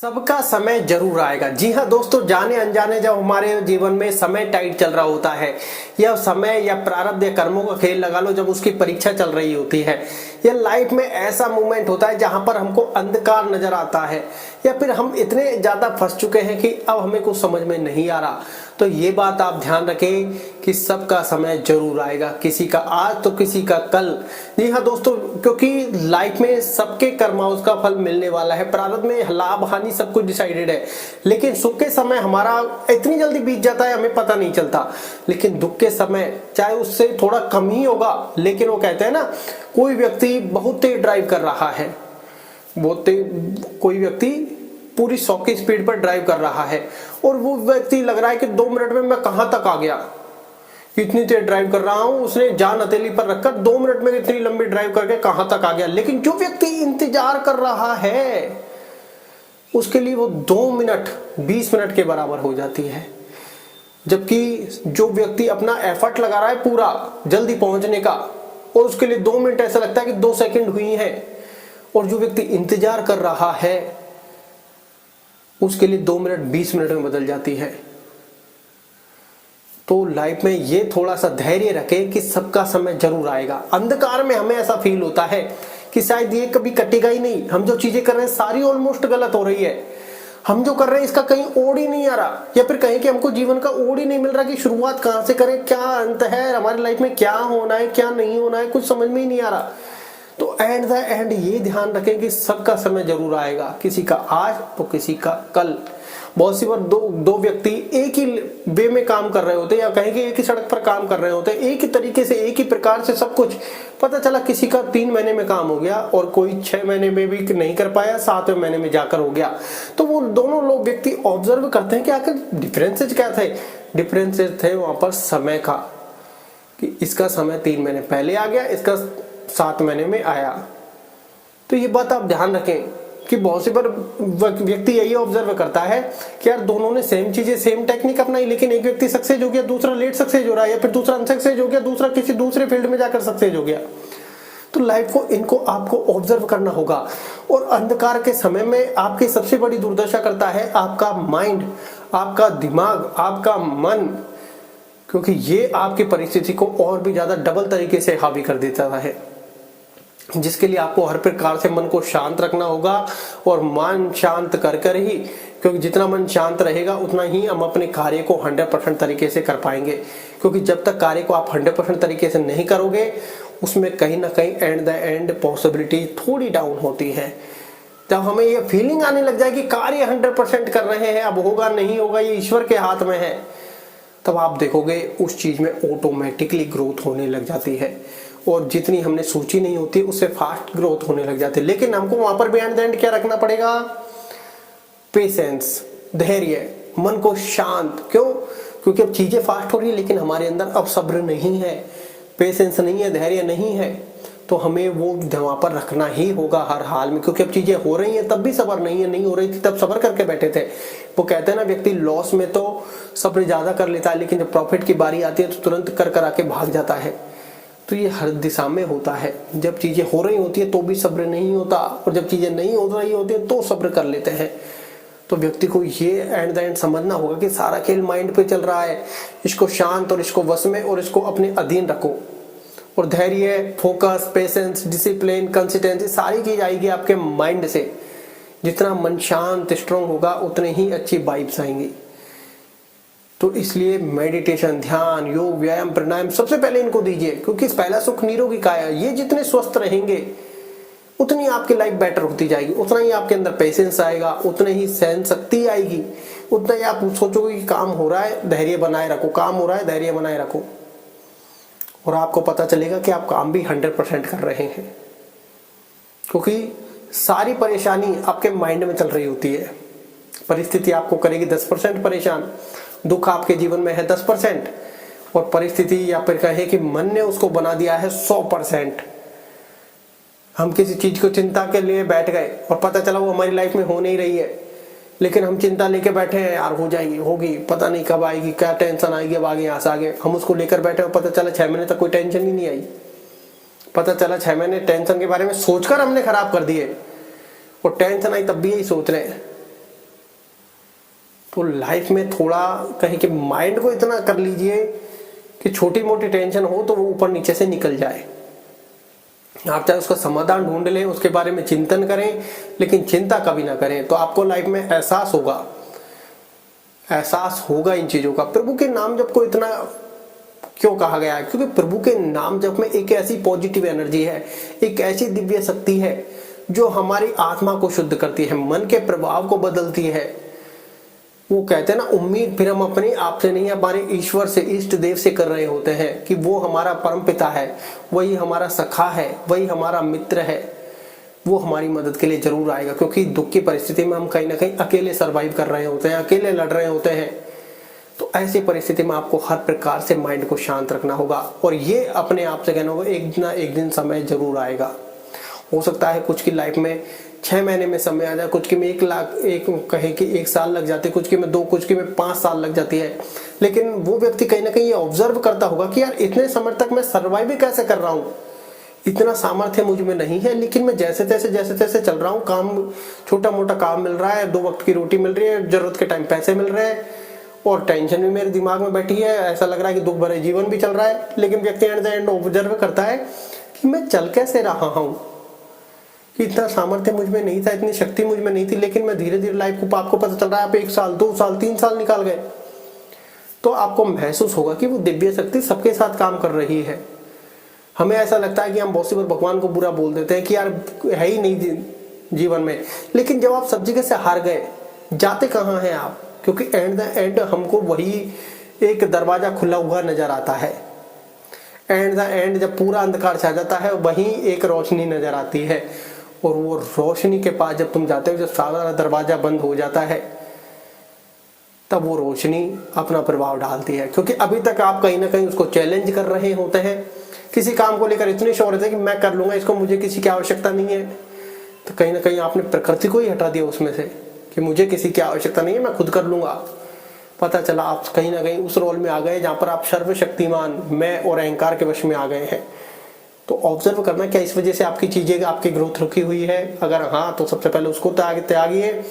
सबका समय जरूर आएगा। जी हाँ दोस्तों, जाने अनजाने जब हमारे जीवन में समय टाइट चल रहा होता है, या समय या प्रारब्ध या कर्मों का खेल लगा लो, जब उसकी परीक्षा चल रही होती है, या लाइफ में ऐसा मोमेंट होता है जहां पर हमको अंधकार नजर आता है, या फिर हम इतने ज्यादा फंस चुके हैं कि अब हमें कुछ समझ में नहीं आ रहा, तो ये बात आप ध्यान रखें कि सबका समय जरूर आएगा। किसी का आज तो किसी का कल। जी हाँ दोस्तों, क्योंकि लाइफ में सबके कर्माओं का फल मिलने वाला है। प्रारब्ध में लाभ हानि सब कुछ डिसाइडेड है, लेकिन सुख के समय हमारा इतनी जल्दी बीत जाता है, हमें पता नहीं चलता। लेकिन दुख के समय चाहे उससे थोड़ा कम ही होगा, लेकिन वो कहते हैं ना, कोई व्यक्ति बहुत तेज ड्राइव कर रहा है, कोई व्यक्ति पूरी 100 की स्पीड पर ड्राइव कर रहा है, और वो व्यक्ति लग रहा है कि 2 मिनट में मैं कहां तक आ गया, इतनी तेज ड्राइव कर रहा हूं। उसने जान हथेली पर रखकर 2 मिनट में इतनी लंबी ड्राइव करके कहां तक आ गया। लेकिन जो व्यक्ति इंतजार कर रहा है, उसके लिए वो 2 मिनट 20 मिनट के बराबर हो जाती है। जबकि जो व्यक्ति अपना एफर्ट लगा रहा है पूरा जल्दी पहुंचने का, और उसके लिए 2 मिनट ऐसा लगता है कि 2 सेकंड हुई है, और जो व्यक्ति इंतजार कर रहा है उसके लिए 2 मिनट 20 मिनट में बदल जाती है। तो लाइफ में ये थोड़ा सा धैर्य रखें कि सबका समय जरूर आएगा। अंधकार में हमें ऐसा फील होता है कि शायद ये कभी कटेगा ही नहीं, हम जो चीजें कर रहे हैं सारी ऑलमोस्ट गलत हो रही है, हम जो कर रहे हैं इसका कहीं ओड़ ही नहीं आ रहा, या फिर कहीं कि हमको जीवन का ओड़ ही नहीं मिल रहा कि शुरुआत कहां से करें, क्या अंत है हमारी लाइफ में, क्या होना है क्या नहीं होना है, कुछ समझ में ही नहीं आ रहा। तो एट द एंड ये ध्यान रखें कि सबका समय जरूर आएगा। किसी का आज तो किसी का कल। बहुत सी बार दो व्यक्ति एक ही वे में काम कर रहे होते हैं, या कहें कि एक ही सड़क पर काम कर रहे होते हैं, एक ही तरीके से एक ही प्रकार से सब कुछ, पता चला किसी का 3 महीने में काम हो गया और कोई 6 महीने में भी नहीं कर पाया, 7वें महीने में जाकर हो गया। तो वो दोनों लोग व्यक्ति ऑब्जर्व करते हैं कि आखिर डिफरेंसेज क्या थे। डिफरेंसेज थे वहां पर समय का, कि इसका समय 3 महीने पहले आ गया, इसका 7 महीने में आया। तो ये बात आप ध्यान रखें कि बहुत सी बार व्यक्ति यही ऑब्जर्व करता है कि यार दोनों ने सेम चीजें सेम टेक्निक अपनाई, लेकिन एक व्यक्ति सक्सेस हो गया, दूसरा लेट सक्सेस हो रहा है, या फिर दूसरा अनसक्सेस हो गया, दूसरा किसी दूसरे फील्ड में जाकर सक्सेस हो गया। तो लाइफ को इनको आपको ऑब्जर्व करना होगा। और अंधकार के समय में आपकी सबसे बड़ी दुर्दशा करता है आपका माइंड, आपका दिमाग, आपका मन, क्योंकि ये आपकी परिस्थिति को और भी ज्यादा डबल तरीके से हावी कर देता है, जिसके लिए आपको हर प्रकार से मन को शांत रखना होगा। और मन शांत कर कर ही, क्योंकि जितना मन शांत रहेगा उतना ही हम अपने कार्य को 100% तरीके से कर पाएंगे। क्योंकि जब तक कार्य को आप 100% तरीके से नहीं करोगे, उसमें कहीं ना कहीं एट द एंड पॉसिबिलिटी थोड़ी डाउन होती है। जब हमें ये फीलिंग आने लग जाए कि कार्य 100% कर रहे हैं, अब होगा नहीं होगा ये ईश्वर के हाथ में है, तब आप देखोगे उस चीज में ऑटोमेटिकली ग्रोथ होने लग जाती है, और जितनी हमने सोची नहीं होती उससे फास्ट ग्रोथ होने लग जाती है। लेकिन हमको वहां पर भी एट द एंड क्या रखना पड़ेगा? पेशेंस, धैर्य, मन को शांत। क्यों? क्योंकि अब चीजें फास्ट हो रही है, लेकिन हमारे अंदर अब सब्र नहीं है, पेशेंस नहीं है, धैर्य नहीं है। तो हमें वो वहां पर रखना ही होगा हर हाल में, क्योंकि अब चीजें हो रही हैं तब भी सब्र नहीं है। नहीं हो रही थी तब सब्र करके बैठे थे। वो कहते हैं ना, व्यक्ति लॉस में तो सब्र ज्यादा कर लेता है, लेकिन जब प्रॉफिट की बारी आती है तो तुरंत कर आके भाग जाता है। तो ये हर दिशा में होता है। जब चीजें हो रही होती है तो भी सब्र नहीं होता, और जब चीजें नहीं हो रही होती है तो सब्र कर लेते हैं। तो व्यक्ति को ये एट द एंड समझना होगा कि सारा खेल माइंड पे चल रहा है, इसको शांत और इसको वश में और इसको अपने अधीन रखो। और धैर्य, फोकस, पेशेंस, डिसिप्लिन, कंसिस्टेंसी, सारी चीज आएगी आपके माइंड से। जितना मन शांत स्ट्रांग होगा उतने ही अच्छी वाइब्स आएंगी। तो इसलिए मेडिटेशन, ध्यान, योग, व्यायाम, प्राणायाम सबसे पहले इनको दीजिए, क्योंकि पहला सुख निरोगी काया। ये जितने स्वस्थ रहेंगे उतनी आपकी लाइफ बेटर होती जाएगी, उतना ही आपके अंदर पेशेंस आएगा, उतने ही सहन शक्ति आएगी, उतना ही आप सोचोगे कि काम हो रहा है धैर्य बनाए रखो, काम हो रहा है धैर्य बनाए रखो, और आपको पता चलेगा कि आप काम भी 100% कर रहे हैं। क्योंकि सारी परेशानी आपके माइंड में चल रही होती है। परिस्थिति आपको करेगी 10% परेशान, दुख आपके जीवन में है 10%, और परिस्थिति या फिर कहे कि मन ने उसको बना दिया है 100%। हम किसी चीज को चिंता के लिए बैठ गए और पता चला वो हमारी लाइफ में हो नहीं रही है, लेकिन हम चिंता लेके बैठे हैं, यार हो जाएगी, होगी, पता नहीं कब आएगी, क्या टेंशन आएगी, अब आगे यहाँ से आगे। हम उसको लेकर बैठे और पता चला 6 महीने तक कोई टेंशन ही नहीं आई। पता चला 6 महीने टेंशन के बारे में सोचकर हमने खराब कर दिए, और टेंशन आई तब भी यही सोच रहे हैं तो लाइफ में थोड़ा कहीं के माइंड को इतना कर लीजिए कि छोटी मोटी टेंशन हो तो वो ऊपर नीचे से निकल जाए। आप चाहे उसका समाधान ढूंढ लें, उसके बारे में चिंतन करें, लेकिन चिंता कभी ना करें। तो आपको लाइफ में एहसास होगा इन चीजों का। प्रभु के नाम जप को इतना क्यों कहा गया है? क्योंकि प्रभु के नाम जप में एक ऐसी पॉजिटिव एनर्जी है, एक ऐसी दिव्य शक्ति है जो हमारी आत्मा को शुद्ध करती है, मन के प्रभाव को बदलती है। वो कहते हैं ना, उम्मीद फिर हम अपने आप से नहीं, हमारे ईश्वर से, इष्ट देव से कर रहे होते हैं कि वो हमारा परम पिता है, वही हमारा सखा है, वही हमारा मित्र है, वो हमारी मदद के लिए जरूर आएगा। क्योंकि दुख की परिस्थिति में हम कहीं ना कहीं अकेले सरवाइव कर रहे होते हैं, अकेले लड़ रहे होते हैं। तो ऐसी परिस्थिति में आपको हर प्रकार से माइंड को शांत रखना होगा और ये अपने आप से कहना होगा एक ना एक दिन समय जरूर आएगा। हो सकता है कुछ की लाइफ में 6 महीने में समय आ जाए, कुछ की में 1 साल लग जाते, कुछ की में 2, कुछ की में 5 साल लग जाती है। लेकिन वो व्यक्ति कहीं ना कहीं ये ऑब्जर्व करता होगा कि यार इतने समय तक मैं सर्वाइव कैसे कर रहा हूँ, इतना सामर्थ्य मुझ में नहीं है, लेकिन मैं जैसे तैसे चल रहा हूँ। काम, छोटा मोटा काम मिल रहा है, 2 वक्त की रोटी मिल रही है, जरूरत के टाइम पैसे मिल रहे हैं और टेंशन भी मेरे दिमाग में बैठी है। ऐसा लग रहा है कि दुख भरे जीवन भी चल रहा है। लेकिन व्यक्ति एट द एंड ऑब्जर्व करता है कि मैं चल कैसे रहा हूँ, कि इतना सामर्थ्य मुझ में नहीं था, इतनी शक्ति मुझ में नहीं थी, लेकिन मैं धीरे धीरे लाइफ को, आपको पता चल रहा है आप 1 साल, 2 साल, 3 साल निकाल गए। तो आपको महसूस होगा कि वो दिव्य शक्ति सबके साथ काम कर रही है। हमें ऐसा लगता है कि हम बहुत सी बार भगवान को बुरा बोल देते हैं कि यार है ही नहीं जीवन में। लेकिन जब आप सब जगह से हार गए, जाते कहाँ हैं आप? क्योंकि एट द एंड हमको वही एक दरवाजा खुला हुआ नजर आता है। एट द एंड जब पूरा अंधकार छा जाता है, वहीं एक रोशनी नजर आती है और वो रोशनी के पास जब तुम जाते हो, जब सारा दरवाजा बंद हो जाता है, तब वो रोशनी अपना प्रभाव डालती है। क्योंकि अभी तक आप कहीं ना कहीं उसको चैलेंज कर रहे होते हैं, किसी काम को लेकर इतने श्योर थे कि मैं कर लूंगा इसको, मुझे किसी की आवश्यकता नहीं है। तो कहीं ना कहीं आपने प्रकृति को ही हटा दिया उसमें से कि मुझे किसी की आवश्यकता नहीं है, मैं खुद कर लूंगा। पता चला आप कहीं ना कहीं उस रोल में आ गए जहां पर आप सर्वशक्तिमान, मैं और अहंकार के वश में आ गए हैं। तो ऑब्जर्व करना, क्या इस वजह से आपकी चीजें, आपकी ग्रोथ रुकी हुई है? अगर हाँ, तो सबसे पहले उसको त्यागिए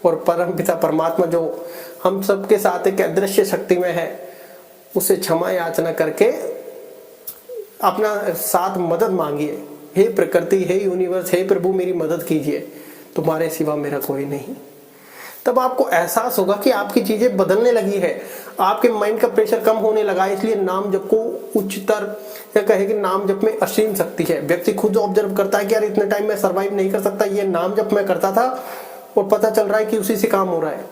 और परम पिता परमात्मा जो हम सबके साथ एक अदृश्य शक्ति में है, उससे क्षमा याचना करके अपना साथ मदद मांगिए। हे प्रकृति, हे यूनिवर्स, हे प्रभु मेरी मदद कीजिए, तुम्हारे सिवा मेरा कोई नहीं। तब आपको एहसास होगा कि आपकी चीजें बदलने लगी है, आपके माइंड का प्रेशर कम होने लगा। इसलिए नाम जप को उच्चतर, या कहे कि नाम जप में असीम शक्ति है। व्यक्ति खुद ऑब्जर्व करता है कि यार इतने टाइम में सरवाइव नहीं कर सकता, ये नाम जप मैं करता था और पता चल रहा है कि उसी से काम हो रहा है।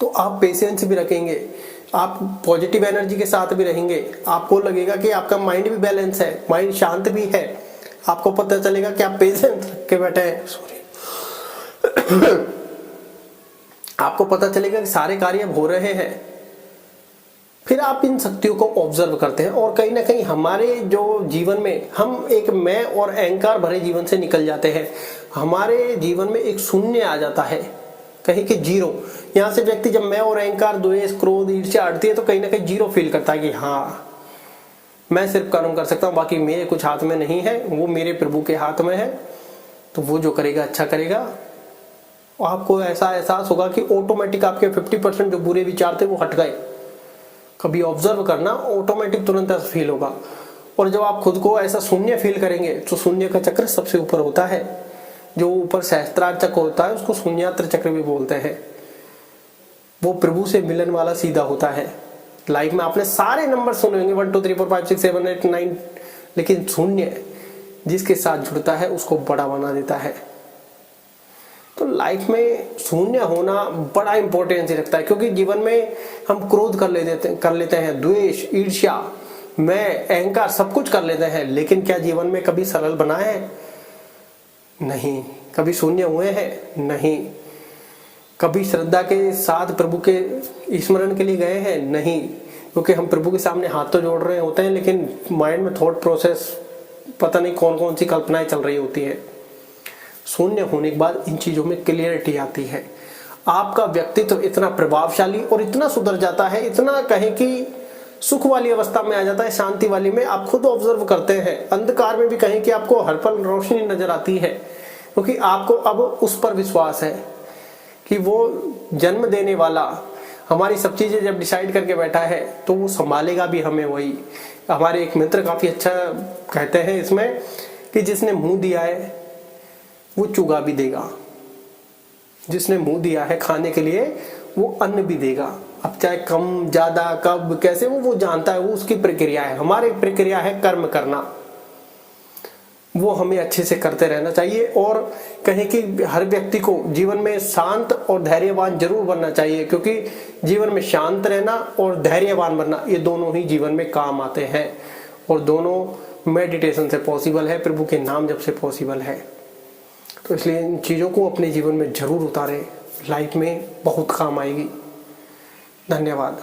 तो आप पेशेंस भी रखेंगे, आप पॉजिटिव एनर्जी के साथ भी रहेंगे, आपको लगेगा कि आपका माइंड भी बैलेंस है, माइंड शांत भी है। आपको पता चलेगा कि आप पेशेंस रख के बैठे हैं, आपको पता चलेगा कि सारे कार्य हो रहे हैं। फिर आप इन शक्तियों को ऑब्जर्व करते हैं और कहीं ना कहीं हमारे जो जीवन में हम एक मैं और अहंकार भरे जीवन से निकल जाते हैं। हमारे जीवन में एक शून्य आ जाता है, कहीं कि 0। यहाँ से व्यक्ति जब मैं और अहंकार, द्वेष, क्रोध, ईर्ष्या हटती है तो कहीं ना कहीं 0 फील करता है कि हाँ, मैं सिर्फ कर्म कर सकता हूँ, बाकी मेरे कुछ हाथ में नहीं है, वो मेरे प्रभु के हाथ में है। तो वो जो करेगा अच्छा करेगा। आपको ऐसा एहसास होगा कि ऑटोमेटिक आपके 50% जो बुरे विचार थे वो हट गए। कभी ऑब्जर्व करना, ऑटोमेटिक तुरंत ऐसा फील होगा। और जब आप खुद को ऐसा शून्य फील करेंगे तो शून्य का चक्र सबसे ऊपर होता है। जो ऊपर सहस्त्रार चक्र होता है उसको शून्यात्र चक्र भी बोलते हैं। वो प्रभु से मिलन वाला सीधा होता है। लाइफ में आपने सारे नंबर सुने होंगे 1 2 3 4 5 6 7 8 9, लेकिन शून्य जिसके साथ जुड़ता है उसको बड़ा बना देता है। तो लाइफ में शून्य होना बड़ा इंपॉर्टेंस रखता है, क्योंकि जीवन में हम क्रोध कर लेते हैं, द्वेष, ईर्ष्या, मैं, अहंकार, सब कुछ कर लेते हैं। लेकिन क्या जीवन में कभी सरल बना है? नहीं। कभी शून्य हुए हैं? नहीं। कभी श्रद्धा के साथ प्रभु के स्मरण के लिए गए हैं? नहीं। क्योंकि हम प्रभु के सामने हाथ तो जोड़ रहे होते हैं, लेकिन माइंड में थॉट प्रोसेस पता नहीं कौन कौन सी कल्पनाएं चल रही होती है। शून्य होने के बाद इन चीजों में क्लियरिटी आती है। आपका व्यक्तित्व इतना प्रभावशाली और इतना सुधर जाता है, इतना कहें कि सुख वाली अवस्था में आ जाता है, शांति वाली में। आप खुद ऑब्जर्व करते हैं, अंधकार में भी कहें कि आपको हर पल रोशनी नजर आती है, क्योंकि आपको अब उस पर विश्वास है कि वो जन्म देने वाला हमारी सब चीजें जब डिसाइड करके बैठा है तो वो संभालेगा भी हमें वही। हमारे एक मित्र काफी अच्छा कहते हैं इसमें कि जिसने मुंह दिया है वो चुगा भी देगा, जिसने मुंह दिया है खाने के लिए वो अन्न भी देगा। अब चाहे कम ज्यादा कब कैसे वो जानता है, वो उसकी प्रक्रिया है। हमारी प्रक्रिया है कर्म करना, वो हमें अच्छे से करते रहना चाहिए। और कहें कि हर व्यक्ति को जीवन में शांत और धैर्यवान जरूर बनना चाहिए, क्योंकि जीवन में शांत रहना और धैर्यवान बनना ये दोनों ही जीवन में काम आते हैं, और दोनों मेडिटेशन से पॉसिबल है, प्रभु के नाम जप से पॉसिबल है। तो इसलिए इन चीज़ों को अपने जीवन में जरूर उतारें, लाइफ में बहुत काम आएगी। धन्यवाद।